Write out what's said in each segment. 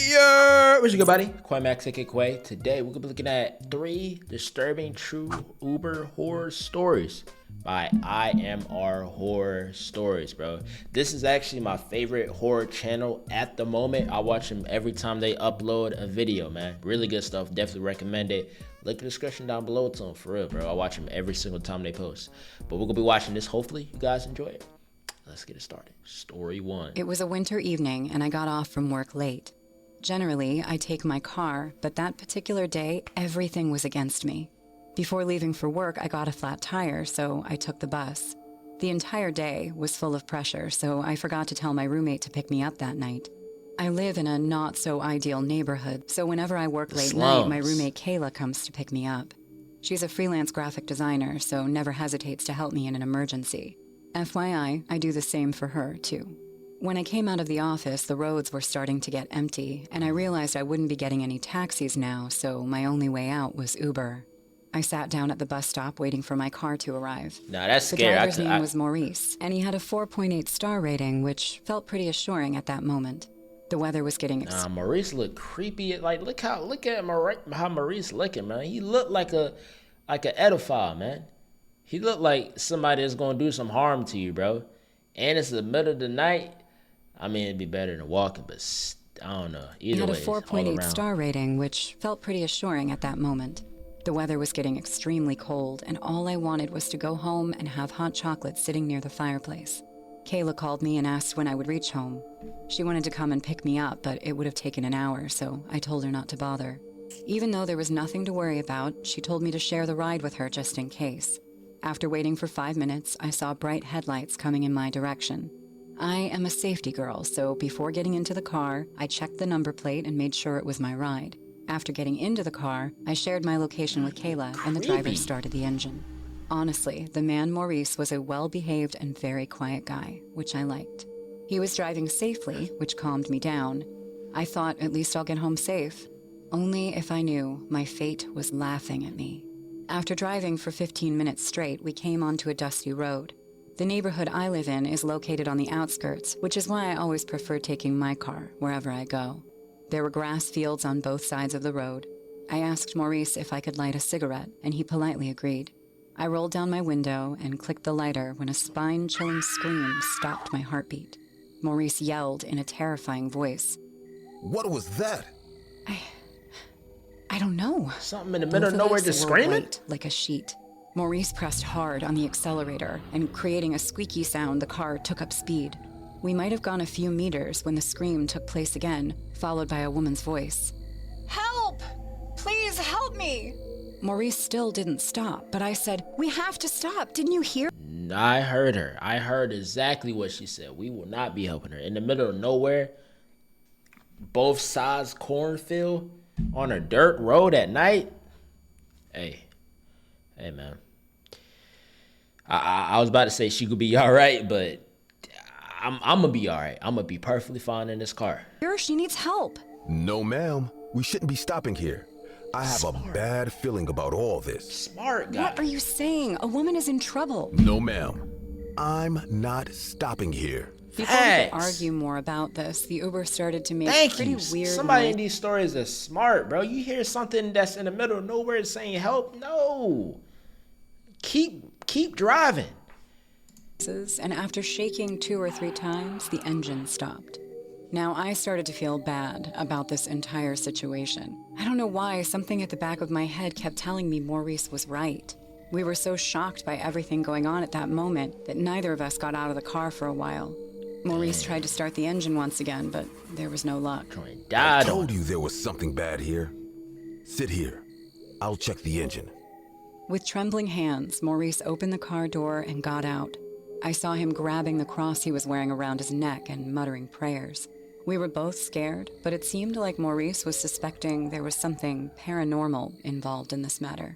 Yeah, what's your good buddy? Quaymax aka Quay. Today we're gonna be looking at 3 disturbing true Uber horror stories by IMR Horror Stories, bro. This is actually my favorite horror channel at the moment. I watch them every time they upload a video, man. Really good stuff. Definitely recommend it. Link in the description down below to them, for real, bro. I watch them every single time they post. But we're gonna be watching this. Hopefully you guys enjoy it. Let's get it started. Story 1. It was a winter evening and I got off from work late. Generally, I take my car, but that particular day, everything was against me. Before leaving for work, I got a flat tire, so I took the bus. The entire day was full of pressure, so I forgot to tell my roommate to pick me up that night. I live in a not-so-ideal neighborhood, so whenever I work late night, my roommate Kayla comes to pick me up. She's a freelance graphic designer, so never hesitates to help me in an emergency. FYI, I do the same for her, too. When I came out of the office, the roads were starting to get empty, and I realized I wouldn't be getting any taxis now, so my only way out was Uber. I sat down at the bus stop waiting for my car to arrive. Nah, that's The scary. driver's name was Maurice, and he had a 4.8 star rating, which felt pretty assuring at that moment. The weather was getting Maurice looked creepy. Like, look at how Maurice looking, man. He looked like an pedophile, man. He looked like somebody that's gonna do some harm to you, bro. And it's the middle of the night. I mean, it'd be better than walking, but I don't know. Either way, he had a 4.8 star rating, which felt pretty assuring at that moment. The weather was getting extremely cold, and all I wanted was to go home and have hot chocolate sitting near the fireplace. Kayla called me and asked when I would reach home. She wanted to come and pick me up, but it would have taken an hour, so I told her not to bother. Even though there was nothing to worry about, she told me to share the ride with her just in case. After waiting for 5 minutes, I saw bright headlights coming in my direction. I am a safety girl, so before getting into the car, I checked the number plate and made sure it was my ride. After getting into the car, I shared my location with Kayla, and the driver started the engine. Honestly, the man Maurice was a well-behaved and very quiet guy, which I liked. He was driving safely, which calmed me down. I thought, at least I'll get home safe. Only if I knew my fate was laughing at me. After driving for 15 minutes straight, we came onto a dusty road. The neighborhood I live in is located on the outskirts, which is why I always prefer taking my car wherever I go. There were grass fields on both sides of the road. I asked Maurice if I could light a cigarette, and he politely agreed. I rolled down my window and clicked the lighter when a spine-chilling scream stopped my heartbeat. Maurice yelled in a terrifying voice. What was that? I don't know. Something in the middle of nowhere just screaming? White, like a sheet. Maurice pressed hard on the accelerator, and creating a squeaky sound, the car took up speed. We might have gone a few meters when the scream took place again, followed by a woman's voice. Help! Please help me! Maurice still didn't stop, but I said, we have to stop. Didn't you hear? I heard her. I heard exactly what she said. We will not be helping her. In the middle of nowhere, both sides cornfield, on a dirt road at night. Hey, man. I was about to say she could be all right, but I'm gonna be all right. I'm gonna be perfectly fine in this car. She needs help. No, ma'am. We shouldn't be stopping here. I have a bad feeling about all this. Smart guy. What are you saying? A woman is in trouble. No, ma'am. I'm not stopping here. Before we could argue more about this, the Uber started to make pretty weird Somebody in these stories is smart, bro. You hear something that's in the middle of nowhere saying help? No. Keep driving. And after shaking 2 or 3 times, the engine stopped. Now I started to feel bad about this entire situation. I don't know why, something at the back of my head kept telling me Maurice was right. We were so shocked by everything going on at that moment that neither of us got out of the car for a while. Maurice tried to start the engine once again, but there was no luck. I told you there was something bad here. Sit here. I'll check the engine. With trembling hands, Maurice opened the car door and got out. I saw him grabbing the cross he was wearing around his neck and muttering prayers. We were both scared, but it seemed like Maurice was suspecting there was something paranormal involved in this matter.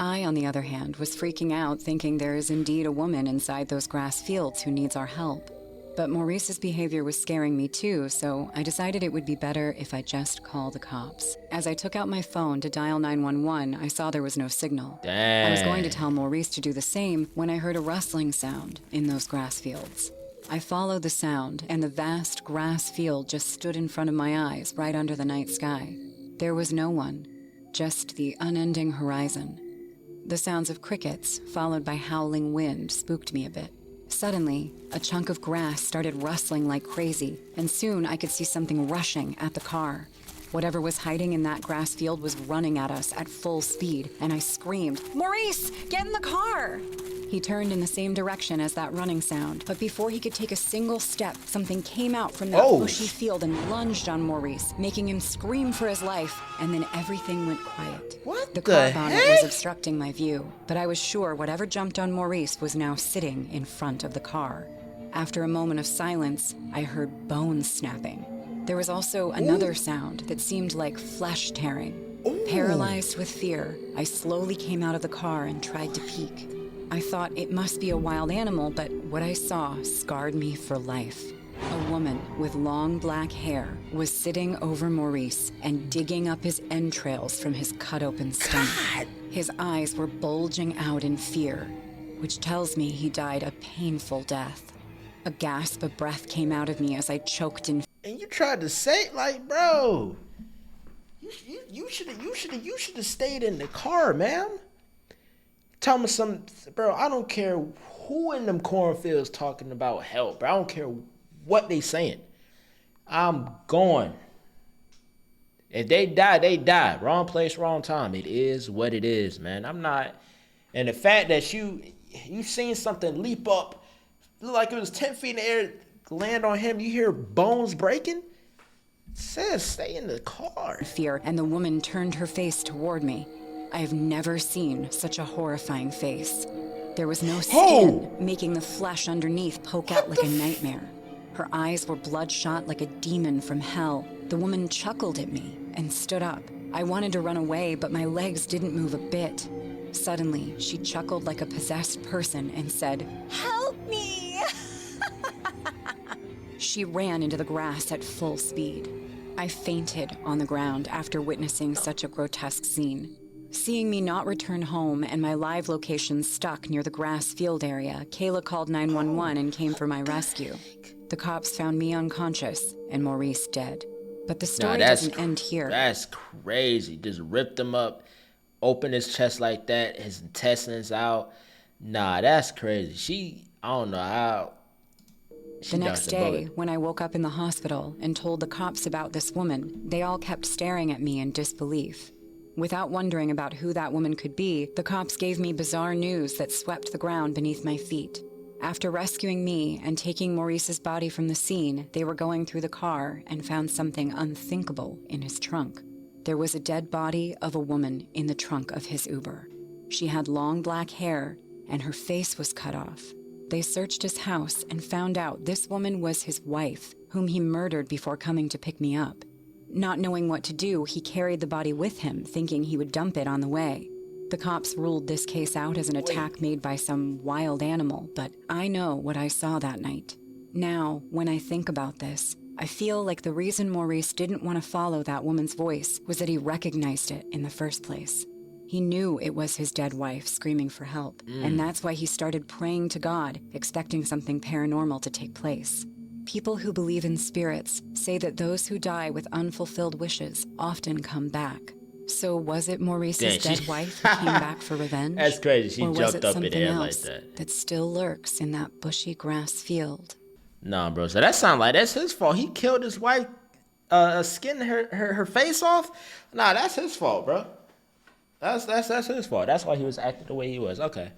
I, on the other hand, was freaking out, thinking there is indeed a woman inside those grass fields who needs our help. But Maurice's behavior was scaring me too, so I decided it would be better if I just call the cops. As I took out my phone to dial 911, I saw there was no signal. Dang. I was going to tell Maurice to do the same when I heard a rustling sound in those grass fields. I followed the sound, and the vast grass field just stood in front of my eyes, right under the night sky. There was no one, just the unending horizon. The sounds of crickets, followed by howling wind, spooked me a bit. Suddenly, a chunk of grass started rustling like crazy, and soon I could see something rushing at the car. Whatever was hiding in that grass field was running at us at full speed, and I screamed, "Maurice, get in the car!" He turned in the same direction as that running sound, but before he could take a single step, something came out from that bushy field and lunged on Maurice, making him scream for his life, and then everything went quiet. What the the car bonnet heck? was obstructing my view, but I was sure whatever jumped on Maurice was now sitting in front of the car. After a moment of silence, I heard bones snapping. There was also another sound that seemed like flesh tearing. Paralyzed with fear, I slowly came out of the car and tried to peek. I thought it must be a wild animal, but what I saw scarred me for life. A woman with long black hair was sitting over Maurice and digging up his entrails from his cut-open stomach. His eyes were bulging out in fear, which tells me he died a painful death. A gasp of breath came out of me as I choked in. And you tried to say, like, bro, you should have stayed in the car, ma'am. Tell me some, bro. I don't care who in them cornfields talking about help, bro. I don't care what they saying. I'm going. If they die, they die. Wrong place, wrong time. It is what it is, man. I'm not. And the fact that you seen something leap up, look like it was 10 feet in the air, land on him, you hear bones breaking? It says stay in the car. Fear, and the woman turned her face toward me. I have never seen such a horrifying face. There was no skin, making the flesh underneath poke out like a nightmare. Her eyes were bloodshot like a demon from hell. The woman chuckled at me and stood up. I wanted to run away, but my legs didn't move a bit. Suddenly, she chuckled like a possessed person and said, "Help me!" She ran into the grass at full speed. I fainted on the ground after witnessing such a grotesque scene. Seeing me not return home and my live location stuck near the grass field area, Kayla called 911 and came for my rescue. The cops found me unconscious and Maurice dead. But the story doesn't end here. That's crazy. Just ripped him up, opened his chest like that, his intestines out. Nah, that's crazy. I don't know how. The next day, when I woke up in the hospital and told the cops about this woman, they all kept staring at me in disbelief. Without wondering about who that woman could be, the cops gave me bizarre news that swept the ground beneath my feet. After rescuing me and taking Maurice's body from the scene, they were going through the car and found something unthinkable in his trunk. There was a dead body of a woman in the trunk of his Uber. She had long black hair, and her face was cut off. They searched his house and found out this woman was his wife, whom he murdered before coming to pick me up. Not knowing what to do, he carried the body with him, thinking he would dump it on the way. The cops ruled this case out as an attack made by some wild animal, but I know what I saw that night. Now, when I think about this, I feel like the reason Maurice didn't want to follow that woman's voice was that he recognized it in the first place. He knew it was his dead wife screaming for help, and that's why he started praying to God, expecting something paranormal to take place. People who believe in spirits say that those who die with unfulfilled wishes often come back. So was it Maurice's dead wife who came back for revenge? That's crazy. She or was jumped it up in something the air like else that. still lurks in that bushy grass field? Nah, bro. So that sounds like that's his fault. He killed his wife, skinned her face off. Nah, that's his fault, bro. That's his fault. That's why he was acting the way he was. Okay.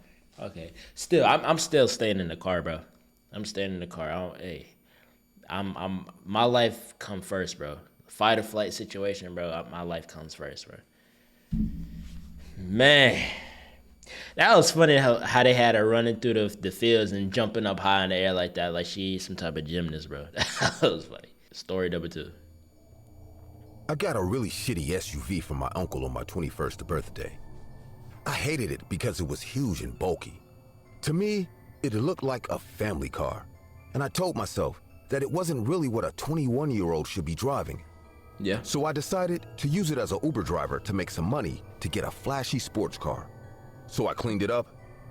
Still, I'm still staying in the car, bro. I'm staying in the car. I'm my life come first, bro. Fight or flight situation, bro. My life comes first, bro. Man, that was funny how they had her running through the fields and jumping up high in the air like that, like she's some type of gymnast, bro. That was funny. Story number 2. I got a really shitty SUV from my uncle on my 21st birthday. I hated it because it was huge and bulky. To me, it looked like a family car, and I told myself that it wasn't really what a 21-year-old should be driving. Yeah. So I decided to use it as an Uber driver to make some money to get a flashy sports car. So I cleaned it up,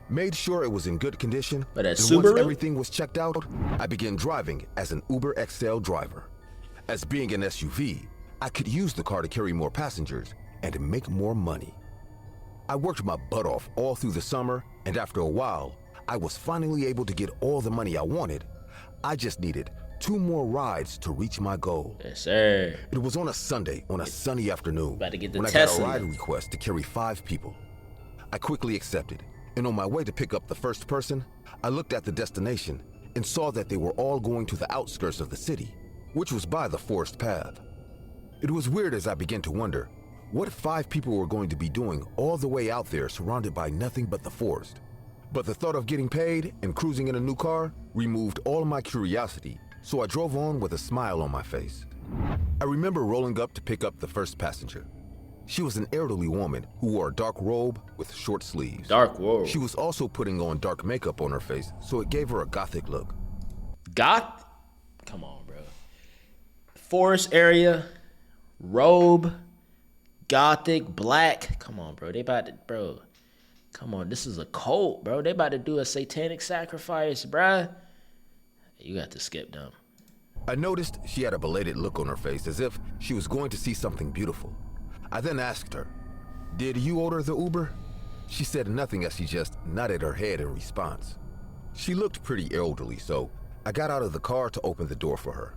made sure it was in good condition, But a and Subaru? once everything was checked out, I began driving as an Uber XL driver. As being an SUV, I could use the car to carry more passengers and make more money. I worked my butt off all through the summer, and after a while, I was finally able to get all the money I wanted. I just needed 2 more rides to reach my goal. Yes, sir. It was on a Sunday, on a sunny afternoon, About to get the when I Tesla. got a ride request to carry 5 people. I quickly accepted, and on my way to pick up the first person, I looked at the destination and saw that they were all going to the outskirts of the city, which was by the forest path. It was weird as I began to wonder what 5 people were going to be doing all the way out there surrounded by nothing but the forest. But the thought of getting paid and cruising in a new car removed all my curiosity, so I drove on with a smile on my face. I remember rolling up to pick up the first passenger. She was an elderly woman who wore a dark robe with short sleeves. Dark robe. She was also putting on dark makeup on her face, so it gave her a gothic look. Goth? Come on, bro. Forest area, robe, gothic, black. Come on, bro. They about to, bro. Come on, this is a cult, bro. They about to do a satanic sacrifice, bruh. You got to skip them. I noticed she had a belated look on her face as if she was going to see something beautiful. I then asked her, "Did you order the Uber?" She said nothing as she just nodded her head in response. She looked pretty elderly, so I got out of the car to open the door for her.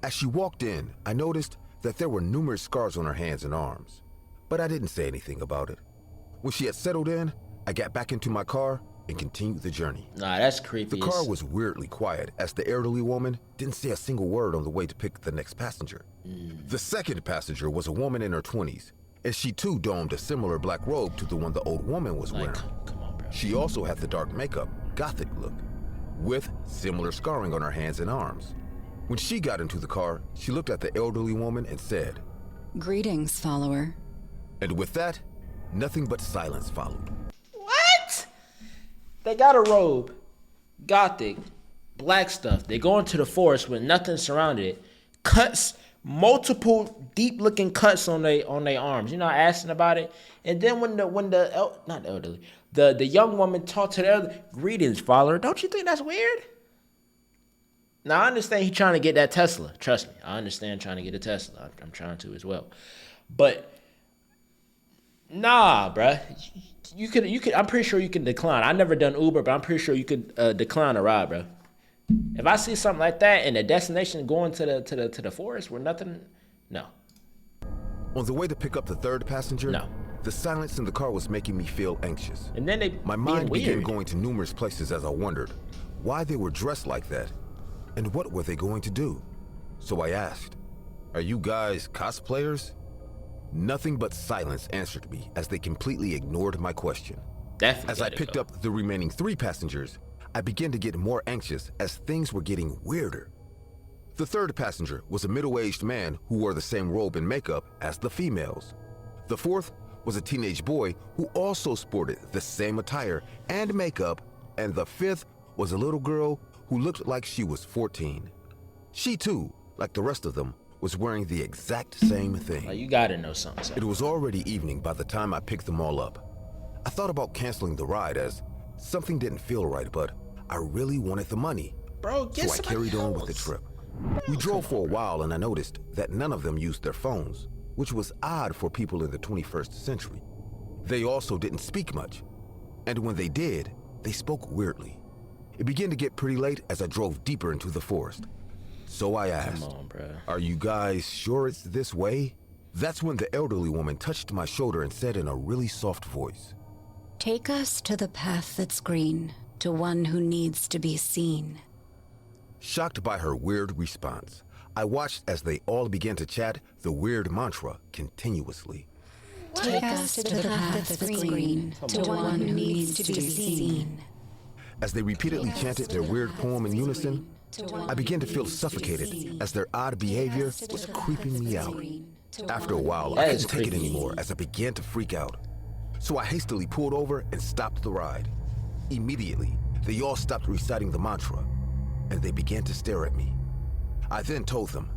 As she walked in, I noticed that there were numerous scars on her hands and arms, but I didn't say anything about it. When she had settled in, I got back into my car and continued the journey. Nah, that's creepy. The car was weirdly quiet as the elderly woman didn't say a single word on the way to pick the next passenger. The second passenger was a woman in her 20s, and she too donned a similar black robe to the one the old woman was wearing. Come on, bro. She also had the dark makeup, gothic look, with similar scarring on her hands and arms. When she got into the car, she looked at the elderly woman and said, Greetings, follower. and with that, nothing but silence followed. What? They got a robe, gothic, black stuff. They go into the forest with nothing surrounded it. Cuts, multiple deep-looking cuts on their arms. You're not asking about it. And then when the young woman talked to the other, greetings, follower. Don't you think that's weird? Now I understand he's trying to get that Tesla. Trust me, I understand trying to get a Tesla. I'm trying to as well, but nah, bruh. You could. I'm pretty sure you can decline. I never done Uber, but I'm pretty sure you could decline a ride, bro. If I see something like that and the destination going to the forest where nothing, no. On the way to pick up the third passenger, No. the silence in the car was making me feel anxious. And then they My being mind began weird. going to numerous places as I wondered why they were dressed like that and what were they going to do. So I asked, "Are you guys cosplayers?" Nothing but silence answered me as they completely ignored my question. Definitely As I gotta picked go. up the remaining 3 passengers, I began to get more anxious as things were getting weirder. The third passenger was a middle-aged man who wore the same robe and makeup as the females. The fourth was a teenage boy who also sported the same attire and makeup, and the fifth was a little girl who looked like she was 14. She too, like the rest of them, was wearing the exact same thing. Like, you gotta know something. It was already evening by the time I picked them all up. I thought about canceling the ride as something didn't feel right, but I really wanted the money. Bro, get So I somebody carried on with the else. trip. We drove for a while and I noticed that none of them used their phones, which was odd for people in the 21st century. They also didn't speak much, and when they did, they spoke weirdly. It began to get pretty late as I drove deeper into the forest. So I asked, Come on, bro. "Are you guys sure it's this way?" That's when the elderly woman touched my shoulder and said in a really soft voice, Take us to the path that's green, to one who needs to be seen. Shocked by her weird response, I watched as they all began to chant the weird mantra continuously. Take us to the path that's green, to one who needs to be seen. As they repeatedly chanted their weird poem in unison, I began to feel suffocated as their odd behavior was creeping me out. After a while, I That is couldn't take it creepy. anymore as I began to freak out. So I hastily pulled over and stopped the ride. Immediately, they all stopped reciting the mantra, and they began to stare at me. I then told them,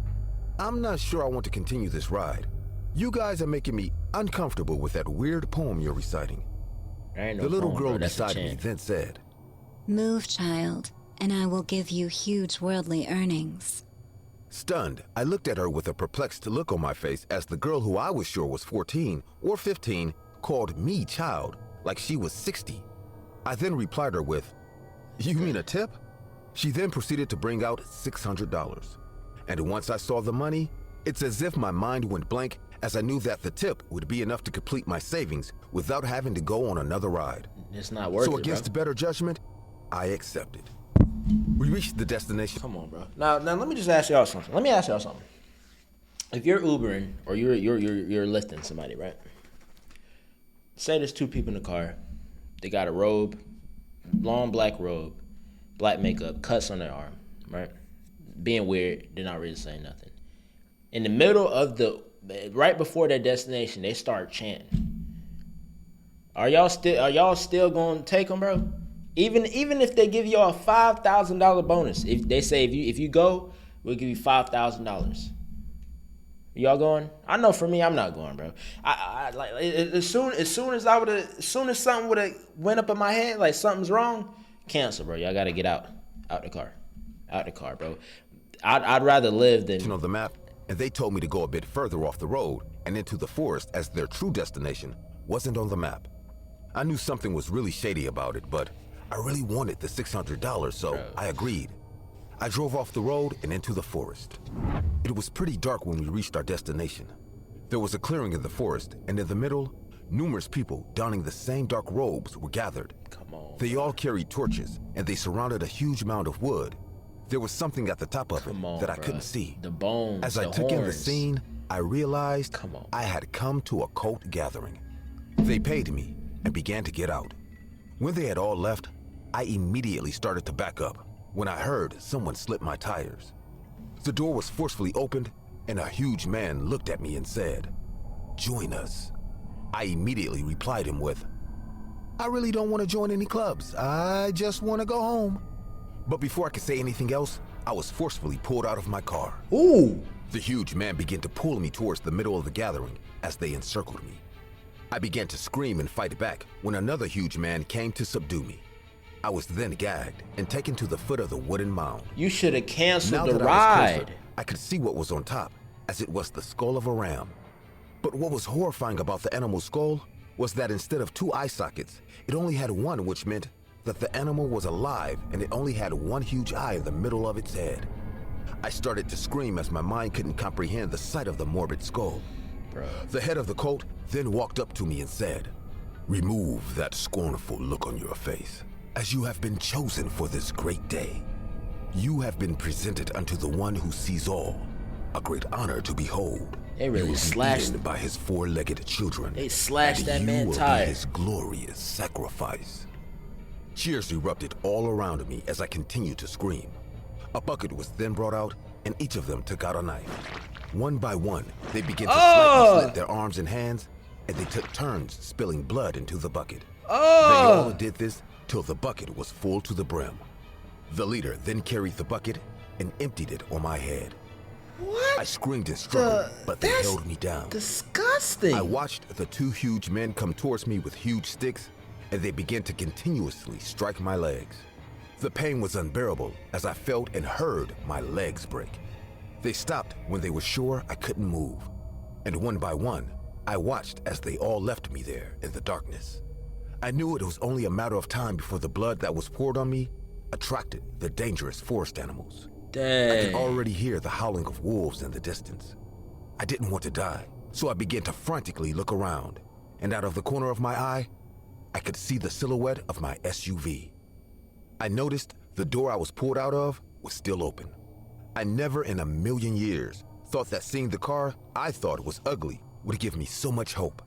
"I'm not sure I want to continue this ride. You guys are making me uncomfortable with that weird poem you're reciting." There ain't no The little phone, girl bro. That's a beside me chant. then said, Move, child, and I will give you huge worldly earnings. Stunned, I looked at her with a perplexed look on my face as the girl who I was sure was 14 or 15 called me child, like she was 60. I then replied her with, You mean a tip? She then proceeded to bring out $600. And once I saw the money, it's as if my mind went blank as I knew that the tip would be enough to complete my savings without having to go on another ride. It's not worth So it, against bro. better judgment, I accepted. We reached the destination. Come on, bro. Now let me just ask y'all something. Let me ask y'all something. If you're Ubering or you're lifting somebody, right? Say there's two people in the car. They got a robe, long black robe, black makeup, cuts on their arm, right? Being weird, they're not really saying nothing. In the middle of right before their destination, they start chanting. Are y'all still gonna take them, bro? Even if they give y'all a $5,000 bonus, if they say if you go, we'll give you $5,000. Y'all going? I know for me, I'm not going, bro. I like as soon as something would have went up in my head, like something's wrong, cancel, bro. Y'all gotta get out the car, bro. I'd rather live than On the map, and they told me to go a bit further off the road and into the forest as their true destination wasn't on the map. I knew something was really shady about it, but I really wanted the $600, so I agreed. I drove off the road and into the forest. It was pretty dark when we reached our destination. There was a clearing in the forest, and in the middle, numerous people donning the same dark robes were gathered. Come on. They all carried torches, and they surrounded a huge mound of wood. There was something at the top of it that I couldn't see. The bones, As I the took in the horns. scene, I realized I had come to a cult gathering. They paid me and began to get out. When they had all left, I immediately started to back up when I heard someone slip my tires. The door was forcefully opened, and a huge man looked at me and said, Join us. I immediately replied him with, I really don't want to join any clubs. I just want to go home. But before I could say anything else, I was forcefully pulled out of my car. Ooh. The huge man began to pull me towards the middle of the gathering as they encircled me. I began to scream and fight back when another huge man came to subdue me. I was then gagged and taken to the foot of the wooden mound. You should have Now canceled the that I was closer, ride. I could see what was on top, as it was the skull of a ram. But what was horrifying about the animal's skull was that instead of two eye sockets, it only had one, which meant that the animal was alive and it only had one huge eye in the middle of its head. I started to scream as my mind couldn't comprehend the sight of the morbid skull. Bro. The head of the cult then walked up to me and said, Remove that scornful look on your face, as you have been chosen for this great day. You have been presented unto the one who sees all, a great honor to behold. They really you will be slashed- eaten by his four-legged children. They slashed and that you man will tire. be his glorious sacrifice. Cheers erupted all around me as I continued to scream. A bucket was then brought out, and each of them took out a knife. One by one, they began to slightly slit their arms and hands, and they took turns spilling blood into the bucket. They all did this till the bucket was full to the brim. The leader then carried the bucket and emptied it on my head. What? I screamed and struggled, but they That's held me down. disgusting. I watched the two huge men come towards me with huge sticks, and they began to continuously strike my legs. The pain was unbearable as I felt and heard my legs break. They stopped when they were sure I couldn't move, and one by one, I watched as they all left me there in the darkness. I knew it was only a matter of time before the blood that was poured on me attracted the dangerous forest animals. I Dang. could already hear the howling of wolves in the distance. I didn't want to die, so I began to frantically look around, and out of the corner of my eye, I could see the silhouette of my SUV. I noticed the door I was pulled out of was still open. I never in a million years thought that seeing the car I thought was ugly would give me so much hope.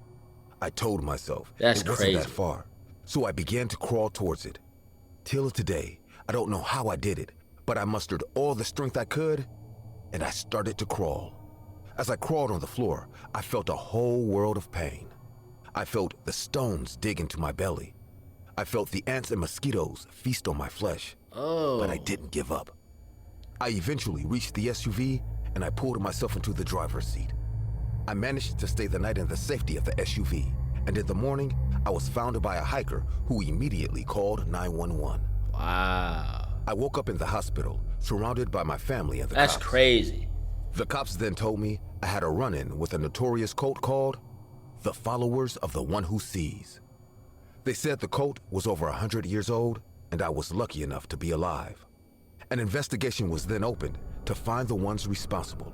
I told myself That's it wasn't crazy. that far, so I began to crawl towards it. Till today, I don't know how I did it, but I mustered all the strength I could, and I started to crawl. As I crawled on the floor, I felt a whole world of pain. I felt the stones dig into my belly. I felt the ants and mosquitoes feast on my flesh, but I didn't give up. I eventually reached the SUV, and I pulled myself into the driver's seat. I managed to stay the night in the safety of the SUV, and in the morning, I was found by a hiker who immediately called 911. Wow. I woke up in the hospital, surrounded by my family and the That's cops. crazy. The cops then told me I had a run-in with a notorious cult called the Followers of the One Who Sees. They said the cult was over 100 years old, and I was lucky enough to be alive. An investigation was then opened to find the ones responsible.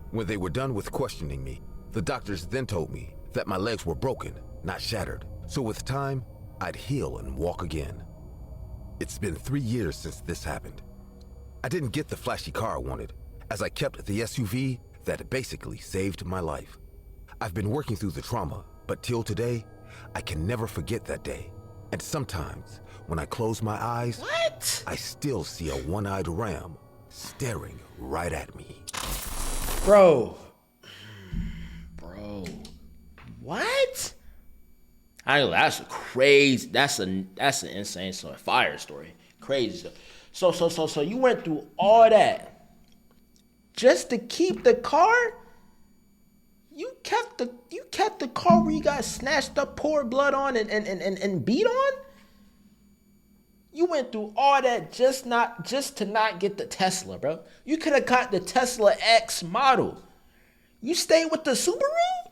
When they were done with questioning me, the doctors then told me that my legs were broken, not shattered, so with time, I'd heal and walk again. It's been 3 years since this happened. I didn't get the flashy car I wanted, as I kept the SUV that basically saved my life. I've been working through the trauma, but till today, I can never forget that day. And sometimes, when I close my eyes, What? I still see a one-eyed ram staring right at me. Bro. What? That's crazy. That's an insane story. Fire story. Crazy stuff. So you went through all that just to keep the car? You kept the car where you got snatched up, poured blood on, and beat on? You went through all that just to not get the Tesla, bro. You could have got the Tesla X model. You stayed with the Subaru?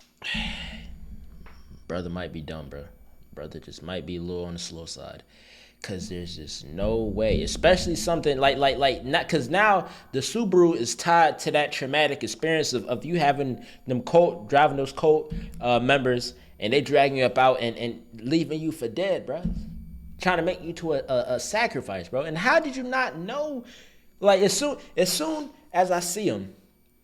Brother might be dumb, bro. Brother just might be a little on the slow side. Cause there's just no way, especially something like not, cause now the Subaru is tied to that traumatic experience of you having them driving those cult members, and they dragging you up out and leaving you for dead, bro. Trying to make you to a sacrifice, bro. And how did you not know? Like as soon as I see them,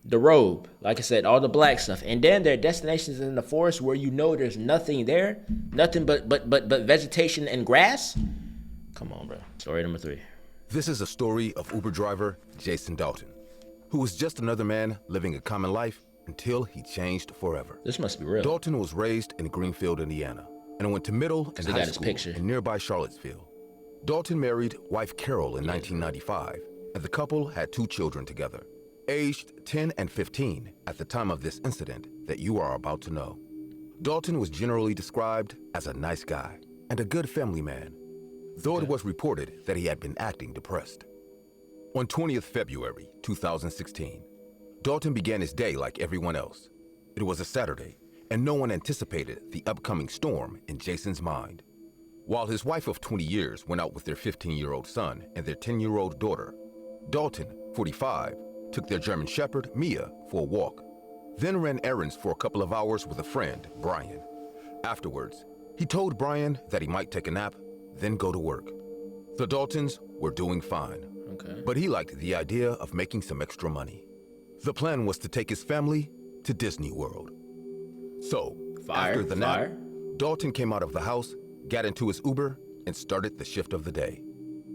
the robe, like I said, all the black stuff, and then their destinations in the forest where you know there's nothing there, nothing but vegetation and grass. Come on, bro. Story number 3. This is a story of Uber driver Jason Dalton, who was just another man living a common life until he changed forever. This must be real. Dalton was raised in Greenfield, Indiana, and went to middle and high school in nearby Charlottesville. Dalton married wife Carol in 1995, and the couple had 2 children together, aged 10 and 15 at the time of this incident that you are about to know. Dalton was generally described as a nice guy and a good family man, though it was reported that he had been acting depressed. On 20th February 2016, Dalton began his day like everyone else. It was a Saturday, and no one anticipated the upcoming storm in Jason's mind. While his wife of 20 years went out with their 15-year-old son and their 10-year-old daughter, Dalton, 45, took their German Shepherd, Mia, for a walk, then ran errands for a couple of hours with a friend, Brian. Afterwards, he told Brian that he might take a nap, then go to work. The Daltons were doing fine, but he liked the idea of making some extra money. The plan was to take his family to Disney World. So, after the nap, Dalton came out of the house, got into his Uber, and started the shift of the day.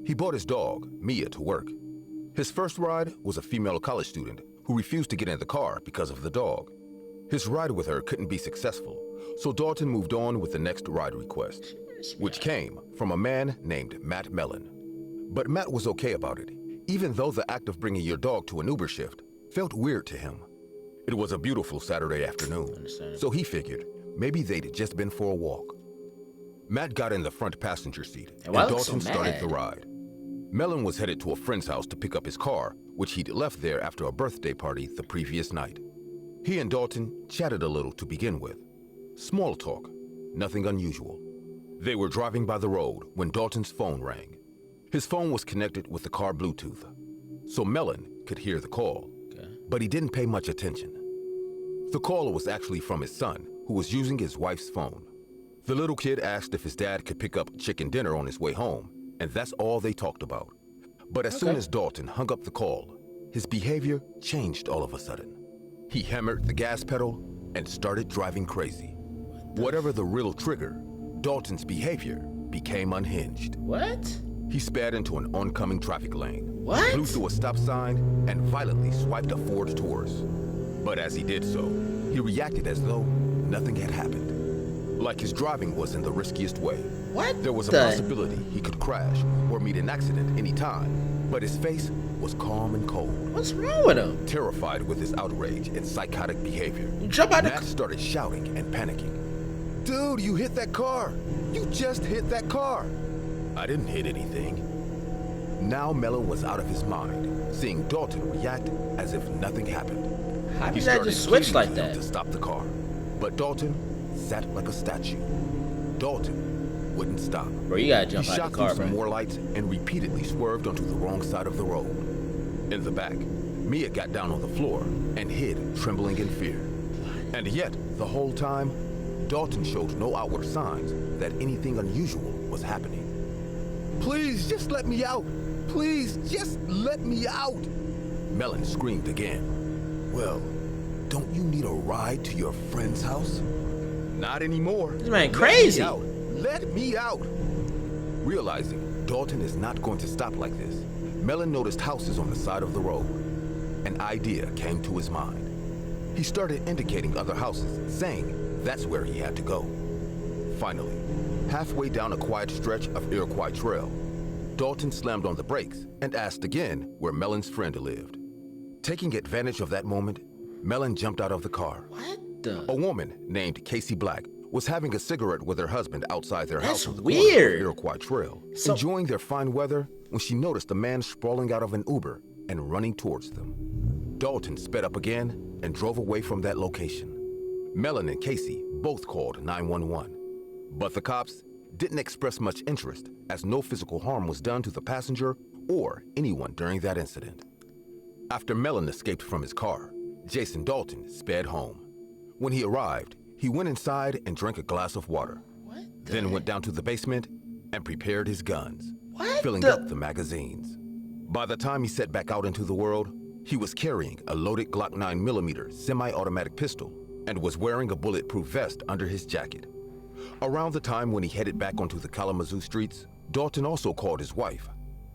He brought his dog, Mia, to work. His first ride was a female college student who refused to get in the car because of the dog. His ride with her couldn't be successful, so Dalton moved on with the next ride request, which came from a man named Matt Mellon. But Matt was okay about it, even though the act of bringing your dog to an Uber shift felt weird to him. It was a beautiful Saturday afternoon, so he figured maybe they'd just been for a walk. Matt got in the front passenger seat, and Dalton started the ride. Mellon was headed to a friend's house to pick up his car, which he'd left there after a birthday party the previous night. He and Dalton chatted a little to begin with. Small talk, nothing unusual. They were driving by the road when Dalton's phone rang. His phone was connected with the car Bluetooth, so Mellon could hear the call, but he didn't pay much attention. The call was actually from his son, who was using his wife's phone. The little kid asked if his dad could pick up chicken dinner on his way home, and that's all they talked about. But as soon as Dalton hung up the call, his behavior changed all of a sudden. He hammered the gas pedal and started driving crazy. Whatever the real trigger, Dalton's behavior became unhinged. What? He sped into an oncoming traffic lane, What? blew through a stop sign, and violently swiped a Ford Taurus. But as he did so, he reacted as though nothing had happened, like his driving was in the riskiest way. What? There was a possibility he could crash or meet an accident any time, but his face was calm and cold. What's wrong with him? Terrified with his outrage and psychotic behavior, Jump out Matt started shouting and panicking. Dude, you hit that car. You just hit that car. I didn't hit anything. Now Mellon was out of his mind, seeing Dalton react as if nothing happened. How He did that started just switch pleading like to him that? to stop the car, but Dalton sat like a statue. Dalton wouldn't stop. Bro, you gotta He jump out shot the through car, some bro. more lights and repeatedly swerved onto the wrong side of the road. In the back, Mia got down on the floor and hid, trembling in fear. And yet, the whole time, Dalton showed no outward signs that anything unusual was happening. Please, just let me out. Please, just let me out. Mellon screamed again. Well, don't you need a ride to your friend's house? Not anymore. This man crazy. Let me out. Let me out. Realizing Dalton is not going to stop like this, Mellon noticed houses on the side of the road. An idea came to his mind. He started indicating other houses, saying that's where he had to go. Finally, halfway down a quiet stretch of Iroquois Trail, Dalton slammed on the brakes and asked again where Mellon's friend lived. Taking advantage of that moment, Mellon jumped out of the car. What the? A woman named Casey Black was having a cigarette with her husband outside their That's house on the weird. corner of Iroquois Trail, So- enjoying their fine weather when she noticed a man sprawling out of an Uber and running towards them. Dalton sped up again and drove away from that location. Mellon and Casey both called 911, but the cops didn't express much interest as no physical harm was done to the passenger or anyone during that incident. After Mellon escaped from his car, Jason Dalton sped home. When he arrived, he went inside and drank a glass of water, then went down to the basement and prepared his guns, filling up the magazines. By the time he set back out into the world, he was carrying a loaded Glock 9mm semi-automatic pistol and was wearing a bulletproof vest under his jacket. Around the time when he headed back onto the Kalamazoo streets, Dalton also called his wife.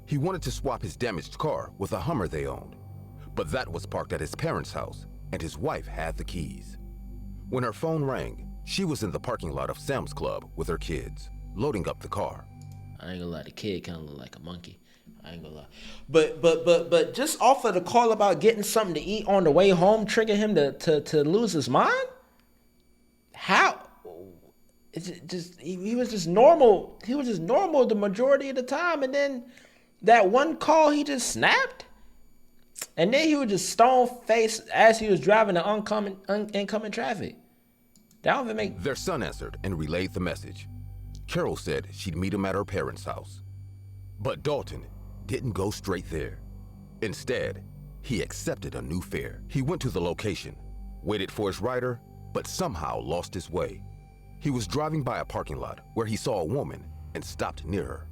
He wanted to swap his damaged car with a Hummer they owned, but that was parked at his parents' house, and his wife had the keys. When her phone rang, she was in the parking lot of Sam's Club with her kids, loading up the car. I ain't gonna lie, the kid kind of look like a monkey. I ain't gonna lie. But just off of the call about getting something to eat on the way home, trigger him to lose his mind? How? It's just he was just normal. He was just normal the majority of the time, and then that one call he just snapped, and then he was just stone faced as he was driving the incoming traffic. That don't even make. Their son answered and relayed the message. Carol said she'd meet him at her parents' house. But Dalton didn't go straight there. Instead, he accepted a new fare. He went to the location, waited for his rider, but somehow lost his way. He was driving by a parking lot where he saw a woman and stopped near her.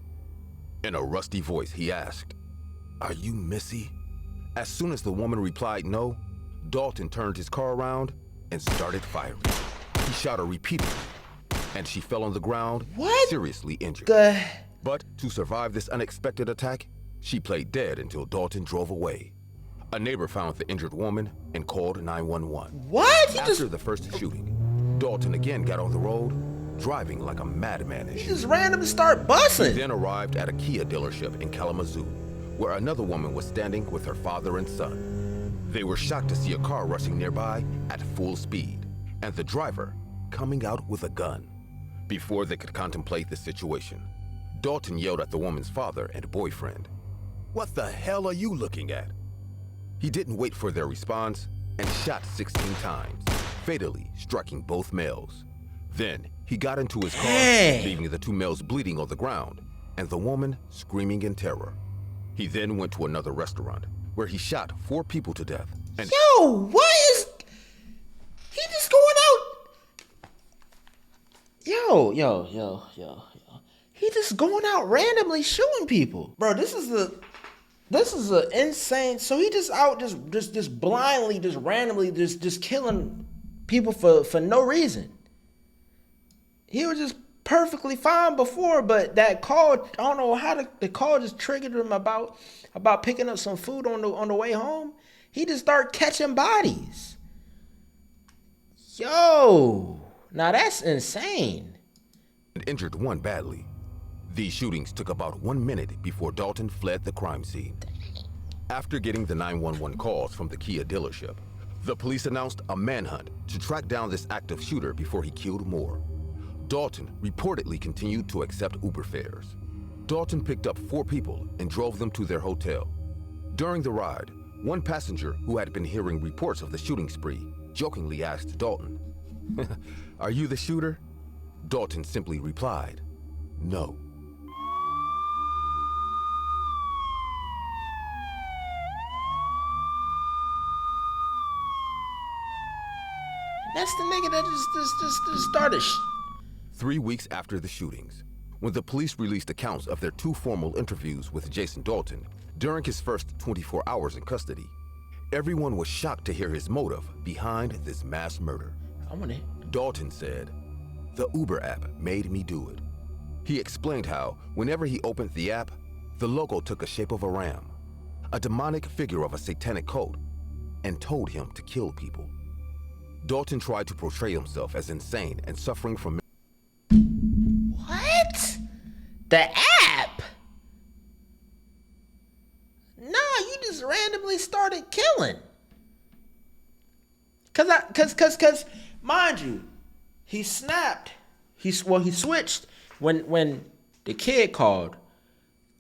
In a rusty voice, he asked, "Are you Missy?" As soon as the woman replied no, Dalton turned his car around and started firing. He shot her repeatedly, and she fell on the ground, seriously injured. But to survive this unexpected attack, she played dead until Dalton drove away. A neighbor found the injured woman and called 911. What? After the first shooting, Dalton again got on the road, driving like a madman. He just randomly start bussing. Then arrived at a Kia dealership in Kalamazoo, where another woman was standing with her father and son. They were shocked to see a car rushing nearby at full speed, and the driver coming out with a gun. Before they could contemplate the situation, Dalton yelled at the woman's father and boyfriend, "What the hell are you looking at?" He didn't wait for their response and shot 16 times, fatally striking both males. Then he got into his car, leaving the two males bleeding on the ground and the woman screaming in terror. He then went to another restaurant where he shot 4 people to death and— Yo, what is he just going out? Yo. He just going out randomly shooting people. Bro, this is a insane. So he just out just blindly, just randomly just killing people for no reason. He was just perfectly fine before, but that call, I don't know how the call just triggered him about picking up some food on the way home. He just started catching bodies. Yo, now that's insane. and injured one badly. These shootings took about 1 minute before Dalton fled the crime scene. After getting the 911 calls from the Kia dealership, the police announced a manhunt to track down this active shooter before he killed more. Dalton reportedly continued to accept Uber fares. Dalton picked up 4 people and drove them to their hotel. During the ride, one passenger who had been hearing reports of the shooting spree jokingly asked Dalton, "Are you the shooter?" Dalton simply replied, "No." That's the nigga that just started. 3 weeks after the shootings, when the police released accounts of their 2 formal interviews with Jason Dalton during his first 24 hours in custody, everyone was shocked to hear his motive behind this mass murder. I want it. Dalton said, "The Uber app made me do it." He explained how, whenever he opened the app, the logo took a shape of a ram, a demonic figure of a satanic cult, and told him to kill people. Dalton tried to portray himself as insane and suffering from... What? The app? Nah, you just randomly started killing. Cause, mind you, he snapped. He switched when the kid called.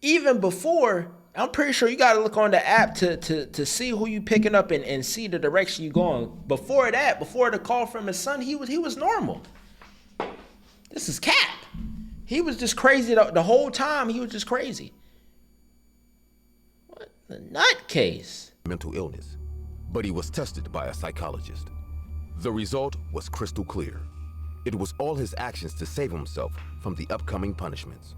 Even before, I'm pretty sure you gotta look on the app to see who you picking up and see the direction you going. Before that, before the call from his son, he was normal. This is cap. He was just crazy the whole time. He was just crazy. What the nutcase? mental illness, but he was tested by a psychologist. The result was crystal clear. It was all his actions to save himself from the upcoming punishments.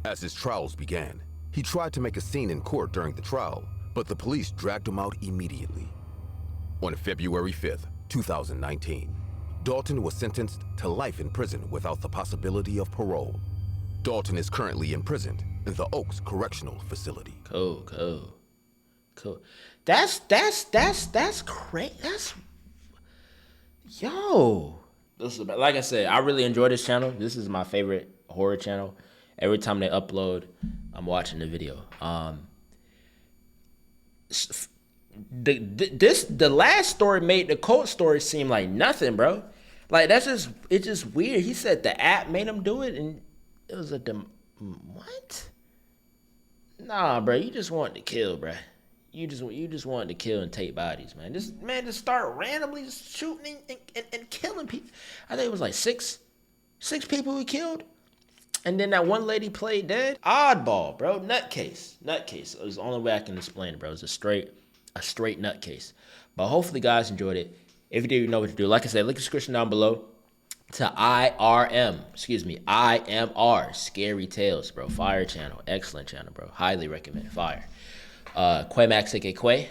As his trials began, he tried to make a scene in court during the trial, but the police dragged him out immediately. On February 5th, 2019, Dalton was sentenced to life in prison without the possibility of parole. Dalton is currently imprisoned in the Oaks Correctional Facility. Cool. That's crazy. Yo. This is, like I said, I really enjoy this channel. This is my favorite horror channel. Every time they upload, I'm watching the video. The last story made the cult story seem like nothing, bro. Like it's just weird. He said the app made him do it, and it was what? Nah, bro, you just wanted to kill, bro. You just wanted to kill and take bodies, man. Just start randomly just shooting and killing people. I think it was like six people he killed. And then that one lady played dead. Oddball, bro. Nutcase. It was the only way I can explain it, bro. It was a straight nutcase. But hopefully guys enjoyed it. If you do, you know what to do. Like I said, link in the description down below to IMR, Scary Tales, bro. Fire channel. Excellent channel, bro. Highly recommend. Fire. Quay Max, aka Quay.